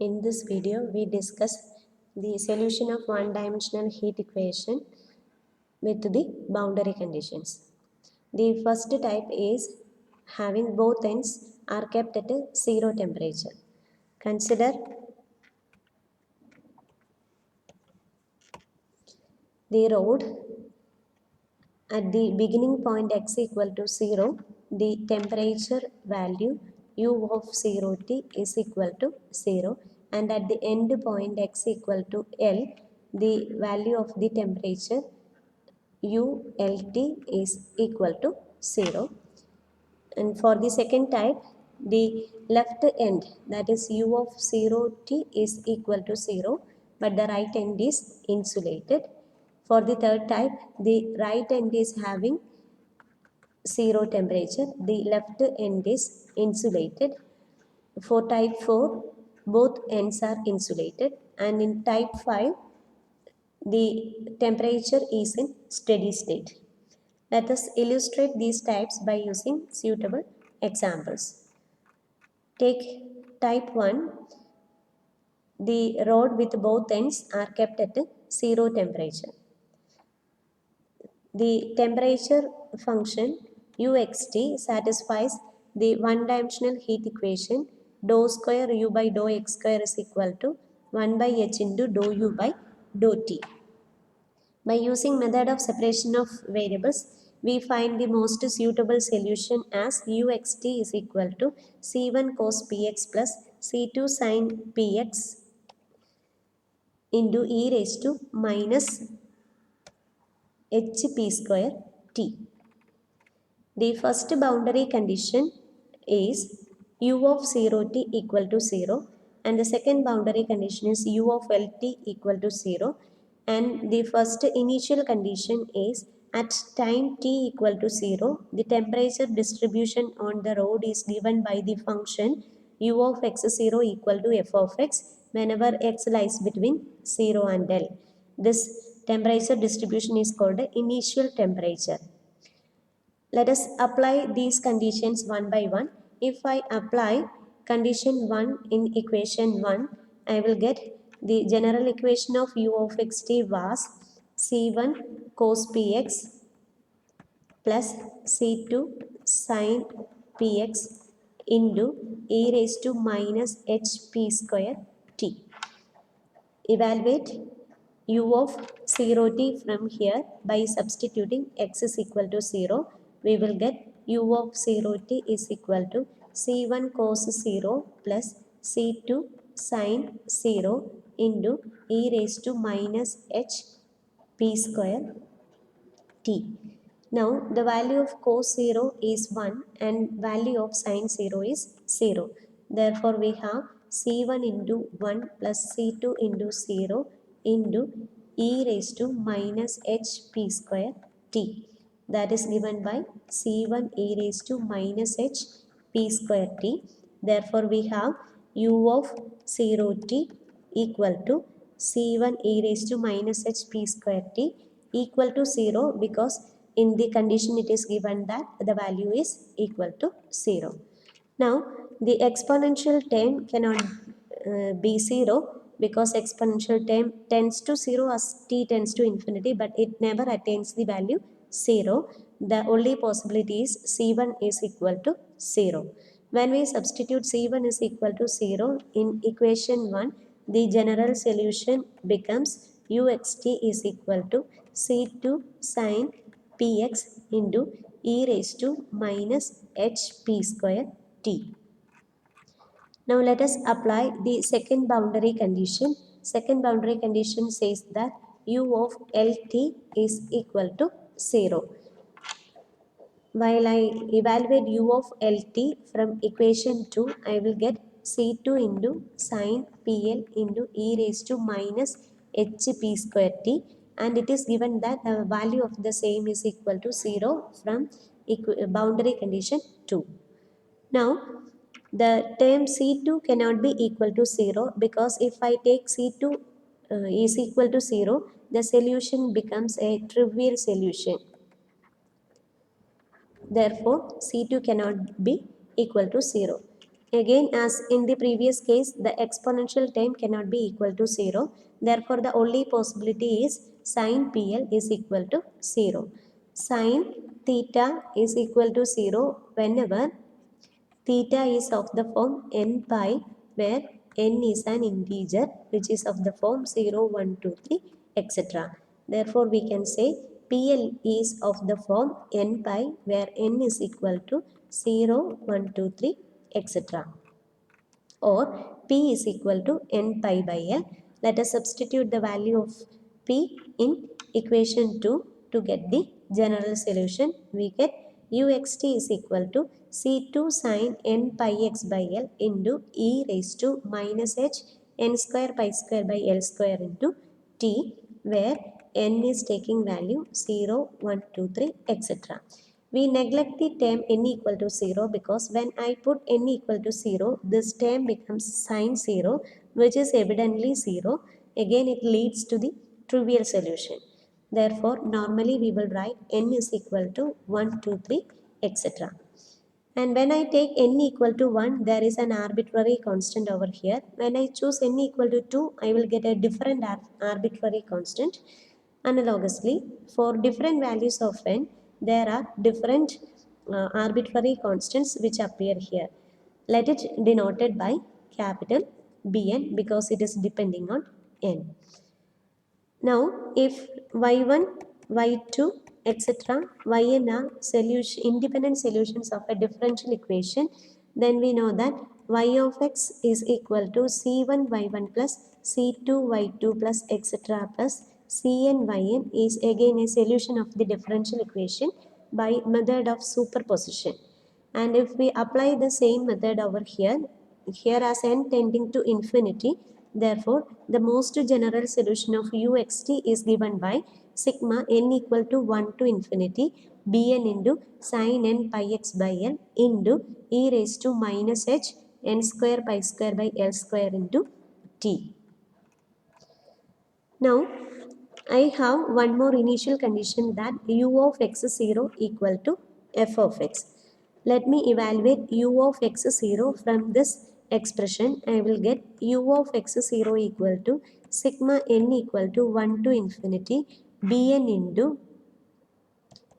In this video, we discuss the solution of one-dimensional heat equation with the boundary conditions. The first type is having both ends are kept at a zero temperature. Consider the rod at the beginning point x equal to 0, the temperature value u of 0t is equal to 0, and at the end point x equal to L, the value of the temperature ULT is equal to 0. And for the second type, the left end, that is u of 0t, is equal to 0, but the right end is insulated. For the third type, the right end is having 0 temperature, the left end is insulated. For type 4, both ends are insulated, and in type 5, the temperature is in steady state. Let us illustrate these types by using suitable examples. Take type 1, the rod with both ends are kept at 0 temperature. The temperature function uxt satisfies the one-dimensional heat equation dou square u by dou x square is equal to 1 by h into dou u by dou t. By using method of separation of variables, we find the most suitable solution as uxt is equal to c1 cos px plus c2 sin px into e raised to minus hp square t. The first boundary condition is u of 0t equal to 0, and the second boundary condition is u of lt equal to 0, and the first initial condition is at time t equal to 0, the temperature distribution on the rod is given by the function u of x0 equal to f of x whenever x lies between 0 and L. This temperature distribution is called initial temperature. Let us apply these conditions one by one. If I apply condition 1 in equation 1, I will get the general equation of u of xt was c1 cos px plus c2 sin px into e raised to minus hp square t. Evaluate u of 0t from here by substituting x is equal to 0. We will get u of 0t is equal to c1 cos 0 plus c2 sin 0 into e raised to minus h p square t. Now the value of cos 0 is 1 and value of sin 0 is 0. Therefore we have c1 into 1 plus c2 into 0 into e raised to minus h p square t. That is given by c1 e raised to minus h p square t. Therefore we have u of 0t equal to c1 e raised to minus h p square t equal to 0, because in the condition it is given that the value is equal to 0. Now the exponential term cannot be 0, because exponential term tends to 0 as t tends to infinity, but it never attains the value 0. The only possibility is c1 is equal to 0. When we substitute c1 is equal to 0 in equation 1, the general solution becomes uxt is equal to c2 sin px into e raised to minus hp square t. Now let us apply the second boundary condition. Second boundary condition says that u of lt is equal to 0. While I evaluate u of lt from equation 2, I will get c2 into sin pl into e raised to minus hp square t, and it is given that the value of the same is equal to 0 from boundary condition 2. Now the term c2 cannot be equal to 0, because if I take c2 is equal to 0, the solution becomes a trivial solution. Therefore, C2 cannot be equal to 0. Again, as in the previous case, the exponential term cannot be equal to 0. Therefore, the only possibility is sin PL is equal to 0. Sin theta is equal to 0 whenever theta is of the form n pi, where n is an integer which is of the form 0, 1, 2, 3, etc. Therefore, we can say PL is of the form n pi, where n is equal to 0, 1, 2, 3, etc. Or P is equal to n pi by L. Let us substitute the value of P in equation 2 to get the general solution. We get uxt is equal to C2 sin n pi x by L into e raised to minus h n square by L square into t, where n is taking value 0, 1, 2, 3, etc. We neglect the term n equal to 0 because when I put n equal to 0, this term becomes sin 0, which is evidently 0. Again, it leads to the trivial solution. Therefore, normally we will write n is equal to 1, 2, 3, etc. And when I take n equal to 1, there is an arbitrary constant over here. When I choose n equal to 2, I will get a different arbitrary constant. Analogously, for different values of n, there are different arbitrary constants which appear here. Let it denoted by capital Bn because it is depending on n. Now, if y1, y2, etc., yn are independent solutions of a differential equation, then we know that y of x is equal to c1 y1 plus c2 y2 plus etc. plus cn yn is again a solution of the differential equation by method of superposition. And if we apply the same method over here as n tending to infinity, therefore the most general solution of uxt is given by sigma n equal to 1 to infinity bn into sin n pi x by L into e raised to minus h n square by L square into t. Now, I have one more initial condition that u of x0 equal to f of x. Let me evaluate u of x0 from this expression. I will get u of x0 equal to sigma n equal to 1 to infinity bn into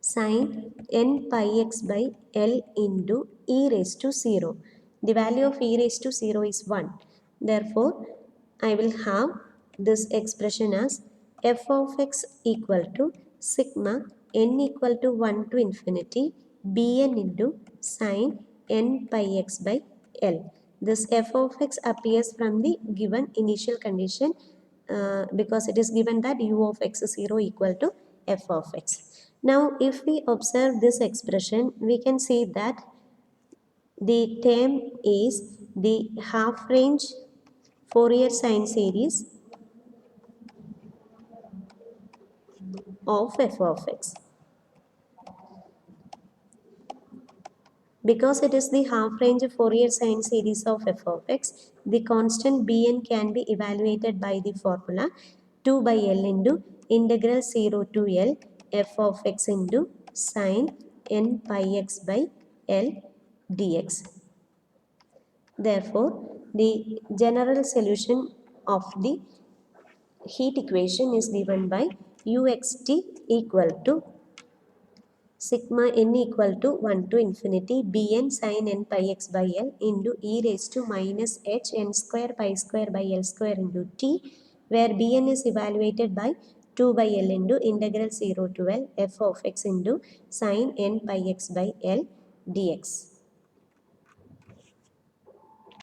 sin n pi x by L into e raised to 0. The value of e raised to 0 is 1. Therefore, I will have this expression as f of x equal to sigma n equal to 1 to infinity bn into sin n pi x by L. This f of x appears from the given initial condition because it is given that u of x0 equal to f of x. Now, if we observe this expression, we can see that the term is the half range Fourier sine series of f of x. Because it is the half range Fourier sine series of f of x, the constant bn can be evaluated by the formula 2 by L into integral 0 to L f of x into sine n pi x by L dx. Therefore, the general solution of the heat equation is given by uxt equal to sigma n equal to 1 to infinity bn sin n pi x by L into e raised to minus h n square by L square into t, where bn is evaluated by 2 by L into integral 0 to L f of x into sin n pi x by L dx.